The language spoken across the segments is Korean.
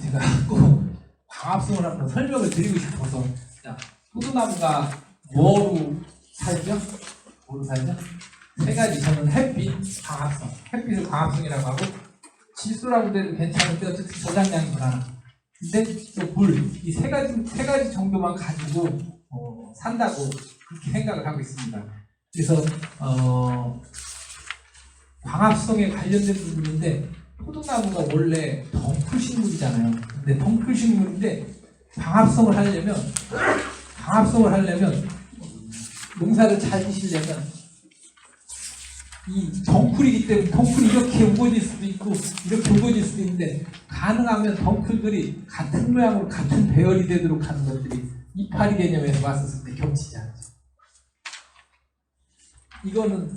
제가 꼭 광합성을 한번 설명을 드리고 싶어서. 자, 포도나무가 뭐로 살죠? 뭐로 살죠? 세 가지. 저는 햇빛, 광합성. 햇빛을 광합성이라고 하고, 질소라고 해도 괜찮은데 어쨌든 저장량이 불안한. 근데 또 물, 이 세 가지 정도만 가지고 산다고 그렇게 생각을 하고 있습니다. 그래서 광합성에 관련된 부분인데, 포도나무가 원래 덩쿨식물이잖아요. 근데 덩쿨식물인데 광합성을 하려면 농사를 잘 지시려면 이 덩쿨이기 때문에 덩쿨이 이렇게 우거질 수도 있고 이렇게 우거질 수도 있는데, 가능하면 덩쿨들이 같은 모양으로 같은 배열이 되도록 하는 것들이 이파리 개념에서 봤었을 때 겹치지 않죠. 이거는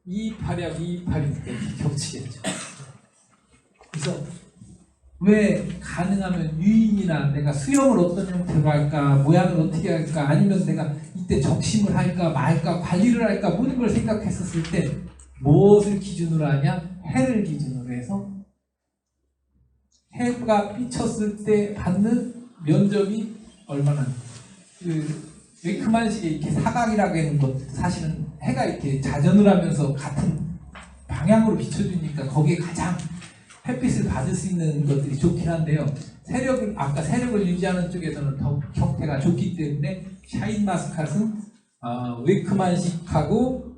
이 이파리하고 이 이파리 때문에 겹치겠죠. 그래서 왜 가능하면 유인이나 내가 수영을 어떤 형태로 할까, 모양을 어떻게 할까, 아니면 내가 이때 적심을 할까 말까, 관리를 할까, 모든 걸 생각했었을 때 무엇을 기준으로 하냐? 해를 기준으로 해서 해가 비쳤을 때 받는 면적이 얼마나, 웨이크만식의 이렇게 사각이라고 하는 것, 사실은 해가 이렇게 자전을 하면서 같은 방향으로 비춰주니까 거기에 가장 햇빛을 받을 수 있는 것들이 좋긴 한데요. 아까 세력을 유지하는 쪽에서는 더 형태가 좋기 때문에 샤인마스카트는 웨이크만식하고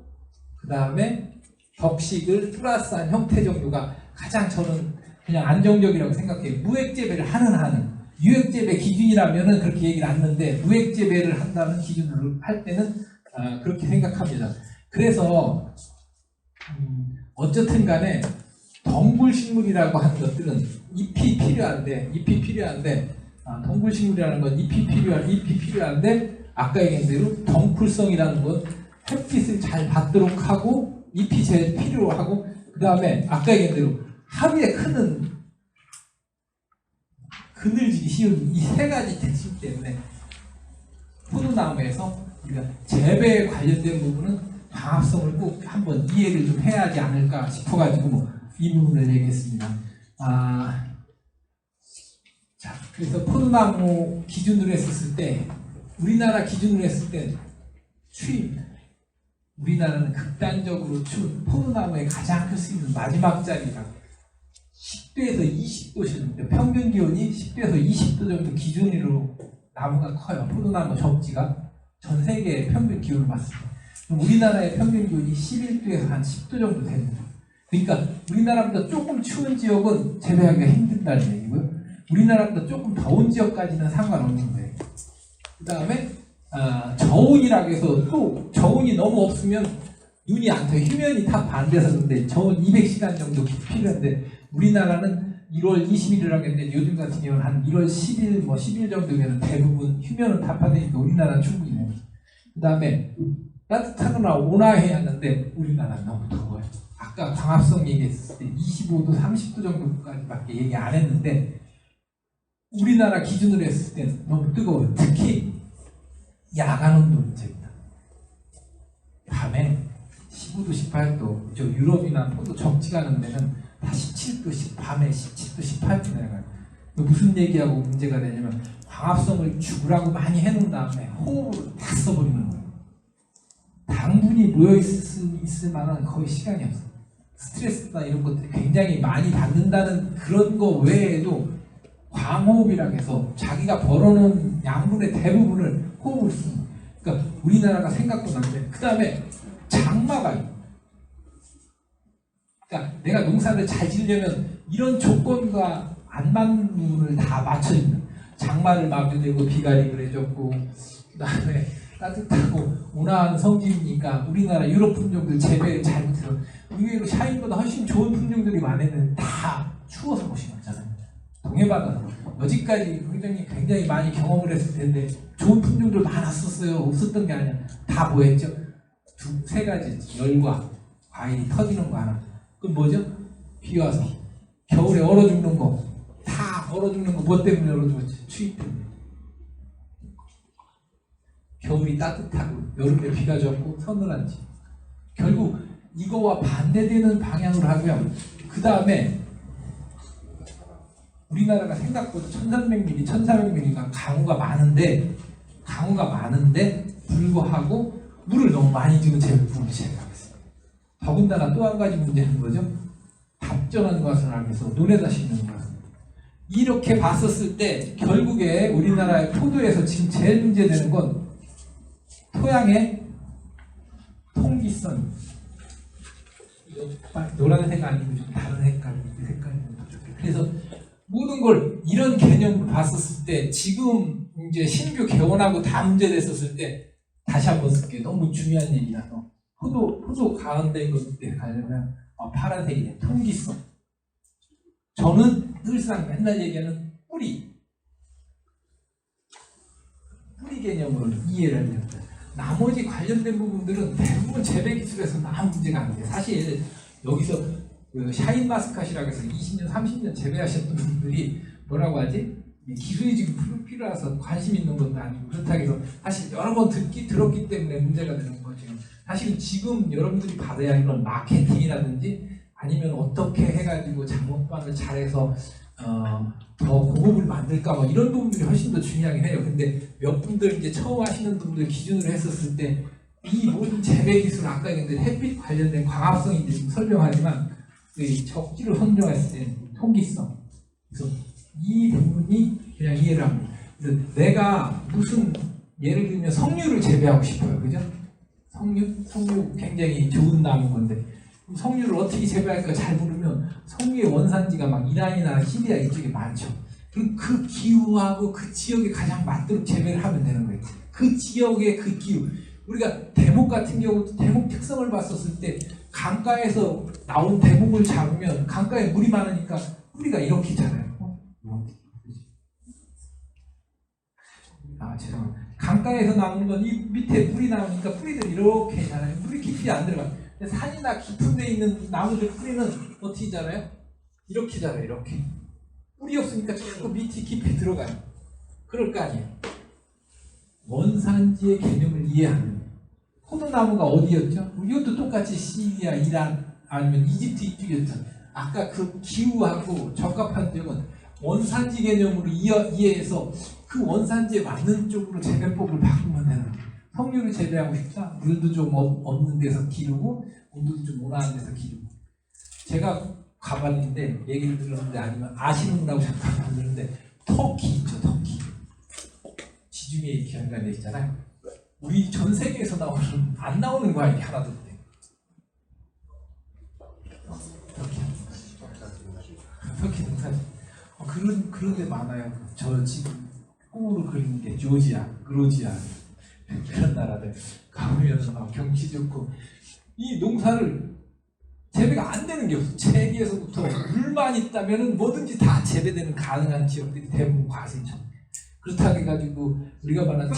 그 다음에 덕식을 플러스한 형태 정도가 가장 저는 그냥 안정적이라고 생각해요. 무액재배를 하는 한은. 유액재배 기준이라면은 그렇게 얘기를 안 하는데, 무액재배를 한다는 기준으로 할 때는 그렇게 생각합니다. 그래서 어쨌든 간에 덩굴식물이라고 하는 것들은 잎이 필요한데 덩굴식물이라는 건 잎이 필요한데, 아까 얘기한 대로 덩쿨성이라는 건 햇빛을 잘 받도록 하고 잎이 제일 필요하고, 그 다음에 아까 얘기한 대로 하루에 크는 그늘지기 쉬운 이 세 가지 특징 때문에 포도나무에서 우리가 재배에 관련된 부분은 광합성을 꼭 한번 이해를 좀 해야 하지 않을까 싶어가지고 이 부분을 얘기했습니다. 자, 그래서 포도나무 기준으로 했었을 때, 우리나라 기준으로 했을 때 추위입니다. 우리나라는 극단적으로 추운, 포도나무에 가장 클 수 있는 마지막 자리가 10도에서 20도씩, 평균 기온이 10도에서 20도 정도 기준으로 나무가 커요. 포도나무 접지가 전 세계의 평균 기온을 봤을 때. 그럼 우리나라의 평균 기온이 11도에서 한 10도 정도 됩니다. 그러니까 우리나라보다 조금 추운 지역은 재배하기가 힘든다는 얘기고요. 우리나라보다 조금 더운 지역까지는 상관없는 거예요. 그 다음에 저온이라고 해서 또 저온이 너무 없으면 눈이 안 타요. 휴면이 다 반대서 그런데 저온 200시간 정도 필요한데, 우리나라는 1월 20일이라고 했는데 요즘 같은 경우는 한 1월 10일, 10일 정도면 대부분 휴면은 타파되니까 우리나라는 충분히 해요. 그 다음에 따뜻하거나 온화해야 하는데 우리나라는 너무 더워요. 아까 광합성 얘기했을 때 25도, 30도 정도까지밖에 얘기 안 했는데, 우리나라 기준으로 했을 때는 너무 뜨거워요. 특히 야간 온도 문제입니다. 밤에 15도, 18도, 저 유럽이나 포도 적지가 않은 데는 다 17도, 밤에 17도, 18도 내려가요. 무슨 얘기하고 문제가 되냐면, 광합성을 죽으라고 많이 해놓은 다음에 호흡을 다 써버리는 거예요. 당분이 모여있을 만한 거의 시간이 없어요. 스트레스나 이런 것들이 굉장히 많이 받는다는 그런 거 외에도 광호흡이라고 해서 자기가 벌어놓은 양분의 대부분을 호흡을 씁니다. 그러니까 우리나라가 생각보다 안 돼. 그 다음에 장마가 있고, 그러니까 내가 농사를 잘 지으려면 이런 조건과 안 맞는 부분을 다 맞춰줍니다. 장마를 막으려고 비가림을 해줬고, 그 다음에 따뜻하고 온화한 성지니까 우리나라 유럽 품종들 재배를 잘못해서 의외로 샤인보다 훨씬 좋은 품종들이 많았는데 다 추워서 못 심었잖아요. 동해바다로 여지까지 굉장히 많이 경험을 했을 텐데 좋은 품종들 많았었어요. 없었던 게 아니야. 다 뭐했죠? 세 가지. 열과 과일이 터지는 거 하나. 그럼 뭐죠? 비 와서 겨울에 얼어 죽는 거. 다 얼어 죽는 거 뭐 때문에 얼어 죽었지? 추위 때문에. 겨울이 따뜻하고 여름에 비가 젖고 서늘한지. 결국 이거와 반대되는 방향으로 하고요. 그 다음에 우리나라가 생각보다 1300mm, 1400mm가 강우가 많은데 불구하고 물을 너무 많이 주고 제품을 제거하고 있습니다. 더군다나 또 한 가지 문제는 뭐죠? 답정한 것을 알면서 논에다 심는 거예요. 이렇게 봤었을 때 결국에 우리나라의 포도에서 지금 제일 문제되는 건 토양의 통기성. 노란색 아니고 좀 다른 색깔이 좋겠. 그래서 모든 걸 이런 개념으로 봤었을 때 지금 이제 신규 개원하고 다 문제됐었을 때 다시 한번 쓸게요. 너무 중요한 얘기라서 포도 가운데인 것에 가려면 파란색이네. 통기성. 저는 늘상 맨날 얘기하는 뿌리 개념으로 이해를 하려고 해요. 나머지 관련된 부분들은 대부분 재배 기술에서는 아무 문제가 안 돼요. 사실 여기서 그 샤인마스카시라고 해서 20년, 30년 재배하셨던 분들이 뭐라고 하지? 기술이 지금 필요해서 관심 있는 것도 아니고 그렇다고 해서 사실 여러 번 들었기 때문에 문제가 되는 거죠. 사실 지금 여러분들이 받아야 할 건 마케팅이라든지 아니면 어떻게 해가지고 작목방을 잘해서 더 고급을 만들까 뭐 이런 부분들이 훨씬 더 중요하긴 해요. 근데 몇 분들 이제 처음 하시는 분들 기준으로 했었을 때 이 모든 재배 기술 아까 얘기했는데 햇빛 관련된 광합성이 이제 설명하지만 그 적지를 선정했을 때 통기성. 그래서 이 부분이 그냥 이해를 합니다. 그래서 내가 무슨 예를 들면 석류를 재배하고 싶어요, 그죠? 석류 굉장히 좋은 나무인 건데. 석류를 어떻게 재배할까 잘 모르면 석류의 원산지가 막 이란이나 시리아 이쪽에 많죠. 그럼 그 기후하고 그 지역에 가장 맞도록 재배를 하면 되는 거예요. 그 지역의 그 기후. 우리가 대목 같은 경우도 대목 특성을 봤었을 때 강가에서 나온 대목을 잡으면 강가에 물이 많으니까 뿌리가 이렇게 자라요. 죄송합니다. 강가에서 나오는 건 이 밑에 뿌리 나오니까 뿌리들이 이렇게 자라요. 물이 깊이 안 들어가요. 산이나 깊은 데 있는 나무들 뿌리는 어떻게 자라요? 이렇게 자라요. 이렇게. 뿌리 없으니까 자꾸 밑이 깊이 들어가요. 그럴 거 아니에요. 원산지의 개념을 이해하는 포도나무가 어디였죠? 이것도 똑같이 시리아, 이란 아니면 이집트 이쪽이었죠. 아까 그 기후하고 적합한 지역은 원산지 개념으로 이해해서 그 원산지에 맞는 쪽으로 재배법을 바꾸면 되는 거예요. 석류를 재배하고 싶다? 물도 좀 없는 데서 기르고 온도도 좀 온화한 데서 기르고. 제가 가봤는데 얘기를 들었는데 아니면 아시는 분하고 잠깐 들었는데 터키 있죠. 터키. 지중해 기한관에 있잖아요. 우리 전 세계에서 안 나오는 과일이 하나도 없대요. 터키 등산. 그런 데 많아요. 저 지금 꿈으로 그리는 게 조지아, 그로지아 그런 나라들 가보면서 막 경치 좋고 이 농사를 재배가 안 되는 게 없어. 세계에서부터 물만 있다면은 뭐든지 다 재배되는 가능한 지역들이 대부분 과수원. 그렇다고 해가지고 우리가 말하는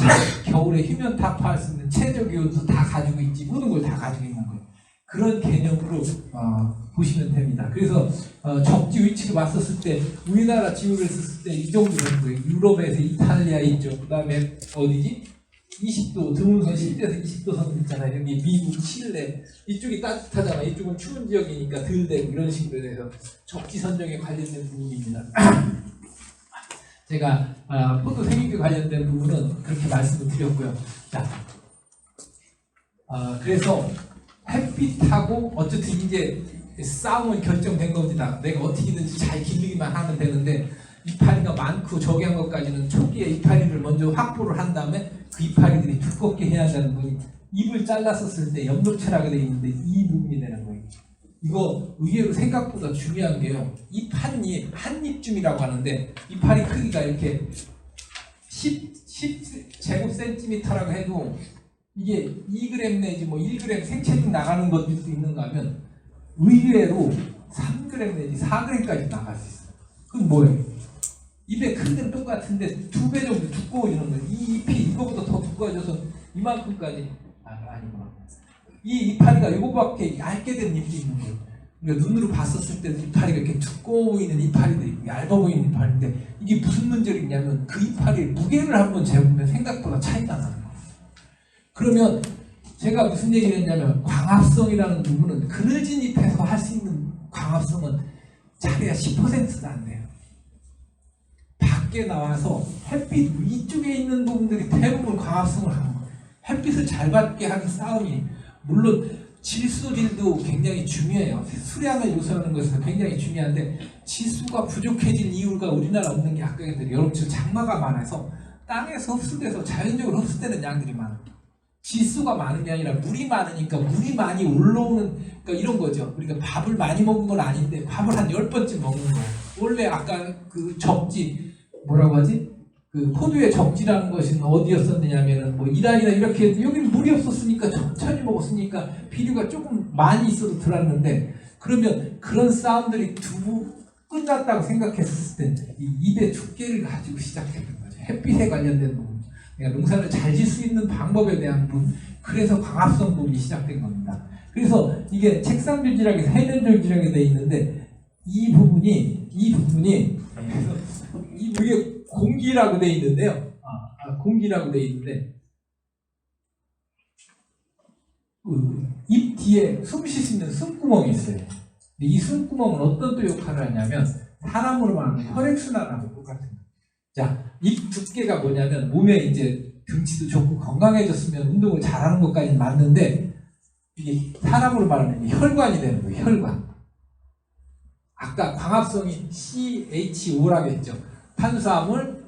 겨울에 휴면 타파할 수 있는 최적 요소 다 가지고 있지 모든 걸 다 가지고 있는 거예요. 그런 개념으로 보시면 됩니다. 그래서 적지 위치를 봤었을 때 우리나라 지역을 썼을 때 이 정도 되는 거예요. 유럽에서 이탈리아 있죠. 그 다음에 어디지? 20도 드문선 10도에서 20도 선 있잖아요. 여기 미국, 칠레 이쪽이 따뜻하잖아. 이쪽은 추운 지역이니까 덜 되고 이런 식으로 해서 적지 선정에 관련된 부분입니다. 제가 포도 생육에 관련된 부분은 그렇게 말씀을 드렸고요. 자, 그래서 햇빛하고 어쨌든 이제 싸움은 결정된 겁니다. 내가 어떻게든지 잘 기르기만 하면 되는데 이파리가 많고 저기 한 것까지는 초기에 이파리를 먼저 확보를 한 다음에 그 이파리들이 두껍게 해야 한다는 거니 잎을 잘랐었을 때 엽록체라고 되어 있는데 이 부분이 되는 거예요. 이거 의외로 생각보다 중요한 게요. 잎 한 잎, 한 잎쯤이라고 하는데 이파리 크기가 이렇게 10 제곱센티미터라고 해도 이게 2g 내지 뭐 1g 생체중 나가는 것들도 있는가 하면 의외로 3g 내지 4g까지 나갈 수 있어요. 그건 뭐예요? 잎의 크기는 똑같은데 2배 정도 두꺼워지는 거예요. 이 잎이 이거보다 더 두꺼워져서 이만큼까지 아니구나. 이 이파리가 이거밖에 얇게 된 잎이 있는 거예요. 그러니까 눈으로 봤었을 때도 이파리가 이렇게 두꺼워 보이는 이파리도 있고 얇아 보이는 이파리인데 이게 무슨 문제가 있냐면 그 이파리의 무게를 한번 재보면 생각보다 차이가 나는 거예요. 그러면 제가 무슨 얘기를 했냐면 광합성이라는 부분은 그늘진 잎에서 할 수 있는 광합성은 자기가 10%도 안 돼요. 밖에 나와서 햇빛 위쪽에 있는 부분들이 대부분 광합성을 하는 거예요. 햇빛을 잘 받게 하는 싸움이, 물론 질소질도 굉장히 중요해요. 수량을 요소하는 것은 굉장히 중요한데, 질소가 부족해진 이유가 우리나라 없는 게 아까 얘기했듯이 여름철 장마가 많아서 땅에서 흡수돼서 자연적으로 흡수되는 양들이 많아요. 질소가 많은 게 아니라 물이 많으니까 물이 많이 올라오는, 그러니까 이런 거죠. 우리가 밥을 많이 먹은 건 아닌데 밥을 한 10번쯤 먹는 거예요. 원래 아까 그 적지, 뭐라고 하지? 그 포도의 적지라는 것은 어디였었느냐면은 뭐 이란이나 이렇게 여기는 물이 없었으니까 천천히 먹었으니까 비료가 조금 많이 있어도 들었는데, 그러면 그런 싸움들이 두부 끝났다고 생각했을 때 이 입의 두께를 가지고 시작되는 거죠. 햇빛에 관련된 부분, 그러니까 농사를 잘 질 수 있는 방법에 대한 부분, 그래서 광합성 부분이 시작된 겁니다. 그래서 이게 책상줄지락에서 해면줄지락에 되어 있는데, 이 부분이 이게 공기라고 되어 있는데요. 공기라고 되어 있는데, 입 뒤에 숨 쉴 수 있는 숨구멍이 있어요. 이 숨구멍은 어떤 또 역할을 하냐면 사람으로 말하면 혈액순환하고 똑같은 거예요. 자, 입 두께가 뭐냐면 몸에 이제 등치도 좋고 건강해졌으면 운동을 잘하는 것까지는 맞는데, 이게 사람으로 말하면 혈관이 되는 거예요. 혈관. 아까 광합성이 CHO라고 했죠. 탄수화물,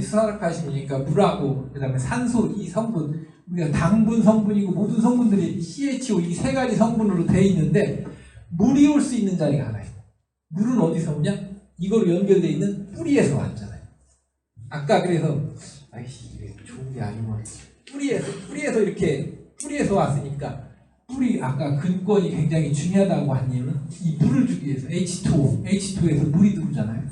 수산화칼슘이니까 물하고 그다음에 산소, 이 성분, 우리가 당분 성분이고 모든 성분들이 CHO 이 세 가지 성분으로 되어 있는데, 물이 올 수 있는 자리가 하나 있어요. 물은 어디서 오냐? 이거로 연결되어 있는 뿌리에서 왔잖아요. 아까 그래서 이게 좋은 게 아니고 뿌리에서 이렇게 뿌리에서 왔으니까, 뿌리 아까 근권이 굉장히 중요하다고 한 이유는 이 물을 주기 위해서 H2O에서 물이 들어오잖아요.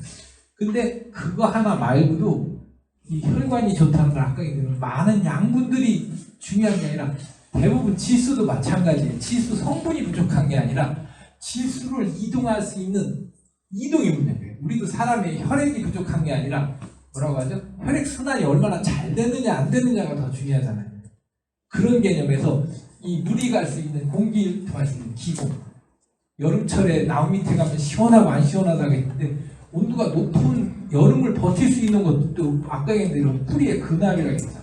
근데 그거 하나 말고도 이 혈관이 좋다는 걸 아까 얘기했지만 많은 양분들이 중요한 게 아니라 대부분 질소도 마찬가지예요. 질소 성분이 부족한 게 아니라 질소를 이동할 수 있는 이동이 문제인 거예요. 우리도 사람의 혈액이 부족한 게 아니라 뭐라고 하죠? 혈액 순환이 얼마나 잘 되느냐 안 되느냐가 더 중요하잖아요. 그런 개념에서 이 물이 갈 수 있는, 공기를 통할 수 있는 기공, 여름철에 나무 밑에 가면 시원하고 안 시원하다고 했는데, 온도가 높은 여름을 버틸 수 있는 것도 아까 얘기한 뿌리의 근압이라고 했잖아요.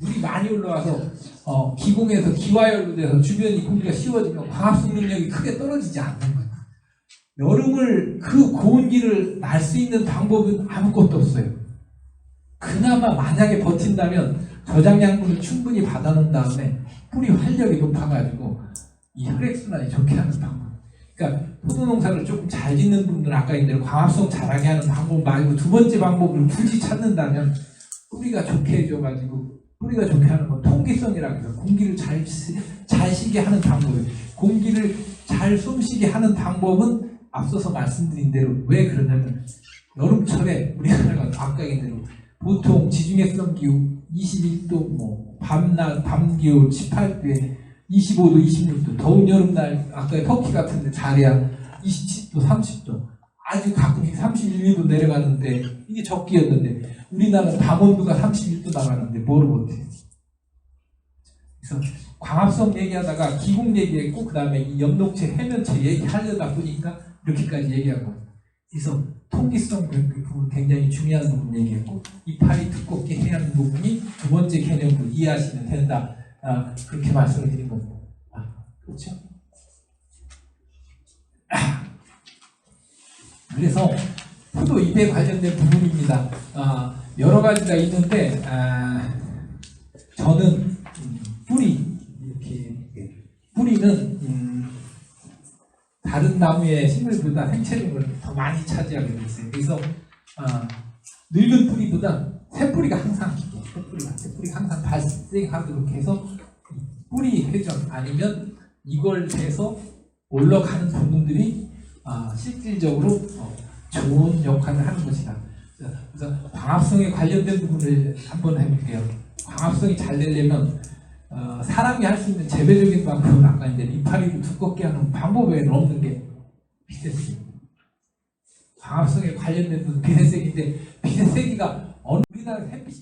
물이 많이 올라와서 기공에서 기화열로 돼서 주변이 공기가 씌워지면 광합성 능력이 크게 떨어지지 않는 거예요. 여름을 그 고온기를 날 수 있는 방법은 아무것도 없어요. 그나마 만약에 버틴다면 저장양분을 충분히 받아놓은 다음에 뿌리 활력이 높아가지고 이 혈액순환이 좋게 하는 방법. 그러니까 포도농사를 조금 잘 짓는 분들은 아까 얘기한 광합성 잘하게 하는 방법 말고 두 번째 방법을 굳이 찾는다면, 뿌리가 좋게 해줘가지고, 뿌리가 좋게 하는 건 통기성이라고 해서 공기를 잘 쉬게 하는 방법이에요. 공기를 잘 숨쉬게 하는 방법은 앞서서 말씀드린 대로 왜 그러냐면, 여름철에 우리나라가 아까 얘기한 대로 보통 지중해성 기후 21도, 밤낮, 밤기온 18도에 25도, 26도, 더운 여름날 아까 터키 같은 데 달이야 27도, 30도, 아주 가끔씩 31도 내려가는데 이게 적기였는데, 우리나라는 밤 온도가 31도 나가는데 뭐를 못해. 그래서 광합성 얘기하다가 기공 얘기했고, 그 다음에 이 엽록체, 해면체 얘기하려다 보니까 이렇게까지 얘기하고, 그래서 통기성 부분 굉장히 중요한 부분 얘기했고, 이파리 두껍게 해야 하는 부분이 두 번째 개념으로 이해하시면 된다. 그렇게 말씀을 드린 겁니다. 그렇죠? 그래서 포도 잎에 관련된 부분입니다. 여러 가지가 있는데, 저는 뿌리는 다른 나무의 식물보다 생체력을 더 많이 차지하게 되어 있어요. 그래서 늙은 뿌리보다 새뿌리가 항상 새뿌리가 항상 발생하도록 해서 뿌리 회전 아니면 이걸 해서 올라가는 부분들이 실질적으로 좋은 역할을 하는 것이다. 그래서 광합성에 관련된 부분을 한번 해볼게요. 광합성이 잘 되려면 사람이 할 수 있는 재배적인 방법은 아까 이제 이파리를 두껍게 하는 방법 외에는 없는 게 비세세기. 광합성에 관련된 부분 비세세기인데, 비세세기가 우리나라 햇빛이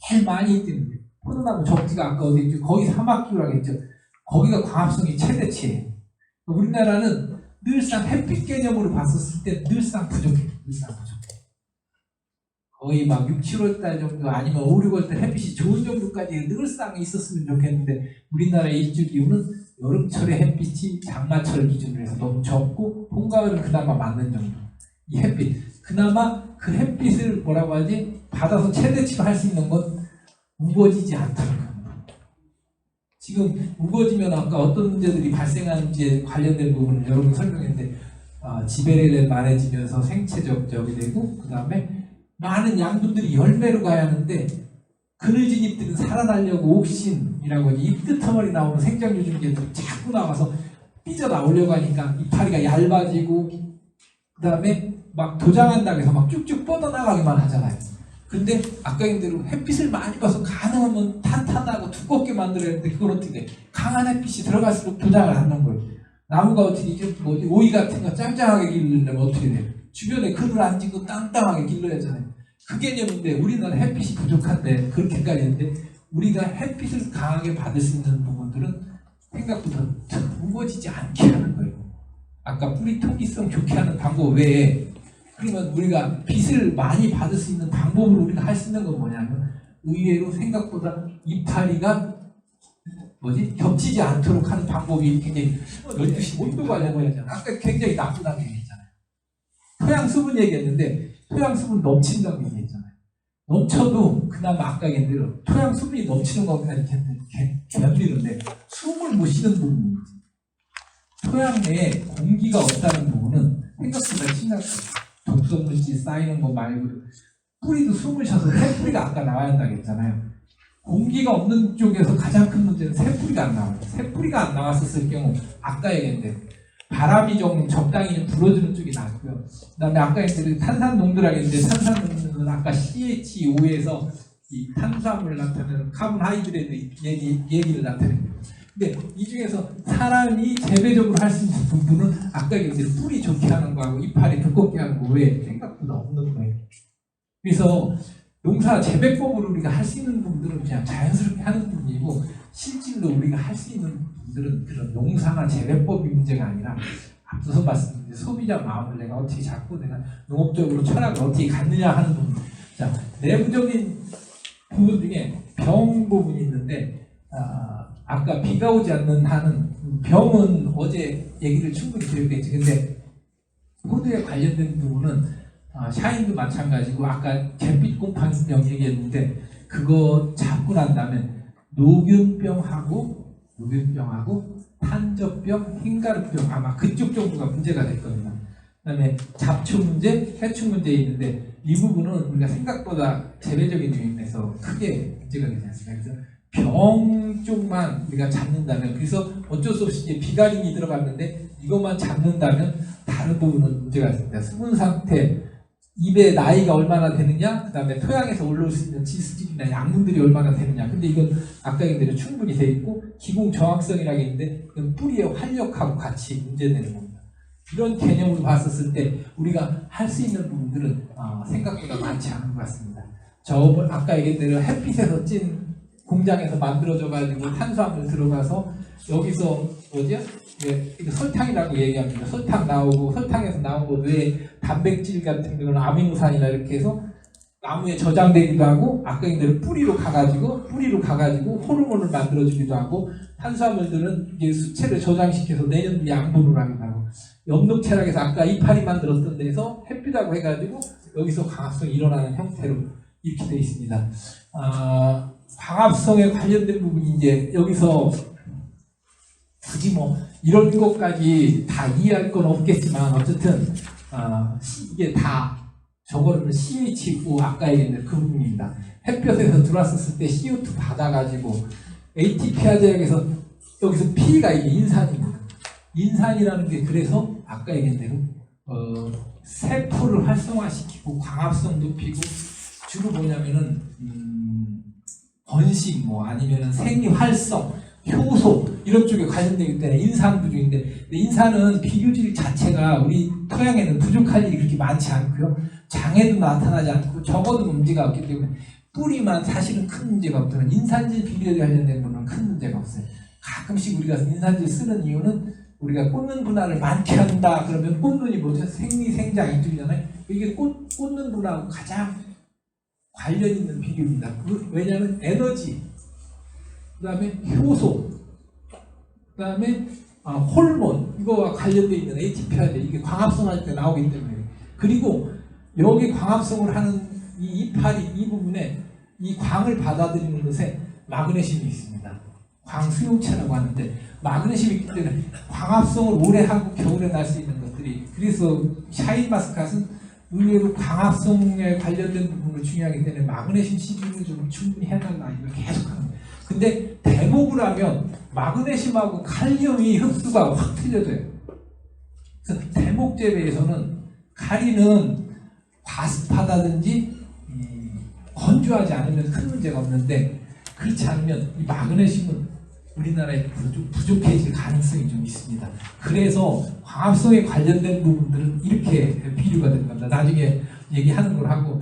제일 많이 있는데, 포도나무 적지가 아까 어디 있죠? 거기 사막기후라고 했죠. 거기가 광합성이 최대치예요. 우리나라는 늘상 햇빛 개념으로 봤었을 때 늘상 부족해. 거의 막 6, 7월달 정도 아니면 5, 6월달 햇빛이 좋은 정도까지 늘상 있었으면 좋겠는데 우리나라의 일주 기후는 여름철에 햇빛이 장마철 기준으로 해서 너무 적고 봄, 가을은 그나마 맞는 정도. 이 햇빛 그나마 그 햇빛을 뭐라고 하지? 받아서 최대치로 할 수 있는 건 우거지지 않도록 합니다. 지금 우거지면 아까 어떤 문제들이 발생하는지에 관련된 부분을 여러분 설명했는데 지배력이 많아지면서 생체적 적이 되고 그 다음에 많은 양분들이 열매로 가야 하는데 그늘진 잎들은 살아나려고 옥신이라고 하지 잎 끝머리 나오는 생장유증제들이 자꾸 나와서 삐져나오려고 하니까 이파리가 얇아지고 그 다음에 막 도장한다고 해서 막 쭉쭉 뻗어나가기만 하잖아요. 근데 아까 얘기한 대로 햇빛을 많이 봐서 가능하면 탄탄하고 두껍게 만들어야 하는데 그걸 어떻게 돼? 강한 햇빛이 들어갈수록 도장을 하는 거예요. 나무가 어떻게 이제 뭐 오이 같은 거 짱짱하게 기르려면 어떻게 돼? 주변에 그늘 안 지고 땅땅하게 길러야 하잖아요. 그 개념인데 우리나라 햇빛이 부족한데 그렇게까지 했는데 우리가 햇빛을 강하게 받을 수 있는 부분들은 생각보다 무거워지지 않게 하는 거예요. 아까 뿌리 통기성 좋게 하는 방법 외에 그러면 우리가 빛을 많이 받을 수 있는 방법으로 우리가 할 수 있는 건 뭐냐면 의외로 생각보다 이파리가 겹치지 않도록 하는 방법이 굉장히 12시 온도 관련을 했잖아요. 아까 굉장히 나쁘다고 얘기했잖아요. 토양 수분 얘기했는데 토양 수분 넘친다고 얘기했잖아요. 넘쳐도 그나마 아까 얘기한 대로 토양 수분이 넘치는 것까지 견디는데 숨을 못 쉬는 부분이 토양 내에 공기가 없다는 부분은 생각보다 심각해요. 독성물질 쌓이는 거 말고 뿌리도 숨을 쉬어서 새뿌리가 아까 나와야 한다고 했잖아요. 공기가 없는 쪽에서 가장 큰 문제는 새뿌리가 안 나와요. 새뿌리가 안 나왔었을 경우 아까 얘기한 대로 바람이 좀 적당히 좀 불어주는 쪽이 낫고요. 그 다음에 아까 얘기한 탄산농도라고 했는데 탄산농도는 아까 CH5에서 이 탄수화물을 나타내는 카본하이드레이트 얘기를 나타냅니다. 근데 이 중에서 사람이 재배적으로 할 수 있는 부분은 아까 얘기한 뿌리 좋게 하는 거하고 이파리 두껍게 하는 거 외에 생각보다 없는 거예요. 그래서 농사 재배법으로 우리가 할 수 있는 부분들은 그냥 자연스럽게 하는 부분이고 실질로 우리가 할 수 있는 부분들은 그런 농사나 재배법이 문제가 아니라 앞서서 말씀드린 소비자 마음을 내가 어떻게 잡고 내가 농업적으로 철학을 어떻게 갖느냐 하는 부분. 자, 내부적인 부분 중에 병 부분이 있는데 아까 비가 오지 않는 한은 병은 어제 얘기를 충분히 드렸겠지. 근데 포도에 관련된 부분은 샤인도 마찬가지고 아까 잿빛 곰팡이병 얘기했는데 그거 잡고 난 다음에 노균병하고 탄저병, 흰가루병 아마 그쪽 정도가 문제가 될 겁니다. 그다음에 잡초 문제, 해충 문제 있는데 이 부분은 우리가 생각보다 재배적인 요인에서 크게 문제가 되지 않습니까? 그래서 병 쪽만 우리가 잡는다면 그래서 어쩔 수 없이 이제 비가림이 들어갔는데 이것만 잡는다면 다른 부분은 문제가 있습니다. 수분 상태, 잎의 나이가 얼마나 되느냐, 그 다음에 토양에서 올라올 수 있는 지수질이나 양분들이 얼마나 되느냐. 근데 이건 아까 얘기한 대로 충분히 돼 있고 기공 정확성이라고 했는데 이건 뿌리의 활력하고 같이 문제되는 겁니다. 이런 개념으로 봤었을 때 우리가 할 수 있는 부분들은 생각보다 많지 않은 것 같습니다. 아까 얘기한 대로 햇빛에서 찐 공장에서 만들어져 가지고 탄수화물 들어가서 여기서 설탕이라고 얘기합니다. 설탕 나오고 설탕에서 나온 것 외에 단백질 같은 경우는 아미노산이나 이렇게 해서 나무에 저장되기도 하고 아까 얘기한 대로 뿌리로 가가지고 호르몬을 만들어주기도 하고 탄수화물들은 이게 수채를 저장시켜서 내년 양분으로 하기도 하고 엽록체락에서 아까 이파리 만들었던 데서 햇빛하고 해가지고 여기서 광합성이 일어나는 형태로 이렇게 되어 있습니다. 광합성에 관련된 부분이 이제 여기서 굳이 뭐 이런 것까지 다 이해할 건 없겠지만 어쨌든 이게 다 저거는 CH5 아까 얘기했던 그 부분입니다. 햇볕에서 들어왔었을 때 CO2 받아가지고 ATP 화제약에서 여기서 P가 이게 인산입니다. 인산이라는 게 그래서 아까 얘기한 대로 세포를 활성화시키고 광합성 높이고 주로 뭐냐면은 번식 뭐 아니면은 생리활성 효소 이런 쪽에 관련되기 때문에 인산 부족인데 인산은 비료질 자체가 우리 토양에는 부족할 일이 그렇게 많지 않고요. 장애도 나타나지 않고 적어도 문제가 없기 때문에 뿌리만 사실은 큰 문제가 없지만 인산질 비료에 관련된 거는 큰 문제가 없어요. 가끔씩 우리가 인산질 쓰는 이유는 우리가 꽂는 분할을 많게 한다 그러면 꽂는이 뭐죠? 생리, 생장 이쪽이잖아요. 이게 꽂는 분할하고 가장 관련 있는 비료입니다. 왜냐하면 에너지, 그 다음에 효소, 그 다음에 호르몬, 이거와 관련되어 있는 ATP가 이게 광합성할 때 나오기 때문에, 그리고 여기 광합성을 하는 이 이파리 이 부분에 이 광을 받아들이는 것에 마그네슘이 있습니다. 광수용체라고 하는데 마그네슘이 있기 때문에 광합성을 오래 하고 겨울에 날 수 있는 것들이, 그래서 샤인마스카트는 의외로 광합성에 관련된 부분을 중요하기 때문에 마그네슘 시중을 좀 충분히 해달라 이걸 계속 하는 거예요. 근데 대목을 하면 마그네슘하고 칼륨이 흡수가 확 틀려져요. 그래서 대목 재배에서는 카리는 과습하다든지 건조하지 않으면 큰 문제가 없는데, 그렇지 않으면 이 마그네슘은 우리나라에 부족해질 가능성이 좀 있습니다. 그래서 광합성에 관련된 부분들은 이렇게 비료가 된 겁니다. 나중에 얘기하는 걸 하고